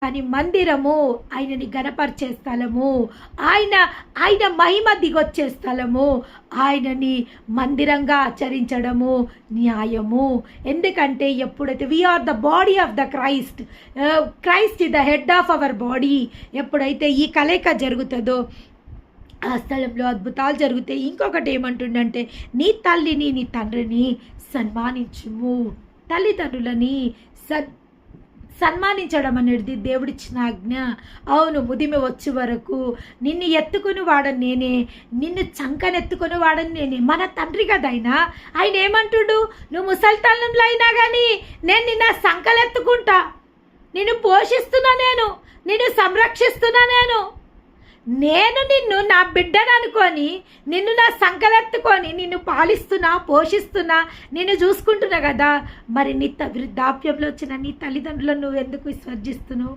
కానీ మందిరము ఆయనని గణపరిచే స్థలము, ఆయన మహిమ దిగొచ్చే స్థలము, ఆయనని మందిరంగా ఆచరించడము న్యాయము. ఎందుకంటే ఎప్పుడైతే we are the body of the Christ, Christ is the head of our body, ఎప్పుడైతే ఈ కలయిక జరుగుతుందో ఆ స్థలంలో అద్భుతాలు జరుగుతాయి. ఇంకొకటి ఏమంటుండంటే, నీ తల్లిని నీ తండ్రిని సన్మానించుము. తల్లిదండ్రులని సన్మానించడం అనేది దేవుడిచ్చిన ఆజ్ఞ. అవును, ముదిమి వచ్చే వరకు నిన్ను ఎత్తుకుని వాడని నేనే, నిన్ను చంకనెత్తుకుని వాడని నేనే. మన తండ్రి కదా ఆయన ఏమంటుడు, నువ్వు ముసలితనంలో అయినా కానీ నేను నిన్న సంకలెత్తుకుంటా, నిన్ను పోషిస్తున్నా, నిన్ను సంరక్షిస్తున్నా, నేను నిన్ను నా బిడ్డను అనుకొని నిన్ను నా సంకలెత్తుకొని నిన్ను పాలిస్తున్నా, పోషిస్తున్నా, నిన్ను చూసుకుంటున్నా కదా. మరి నీ వృద్ధాప్యంలో వచ్చిన నీ తల్లిదండ్రులను నువ్వు ఎందుకు విసర్జిస్తున్నావు?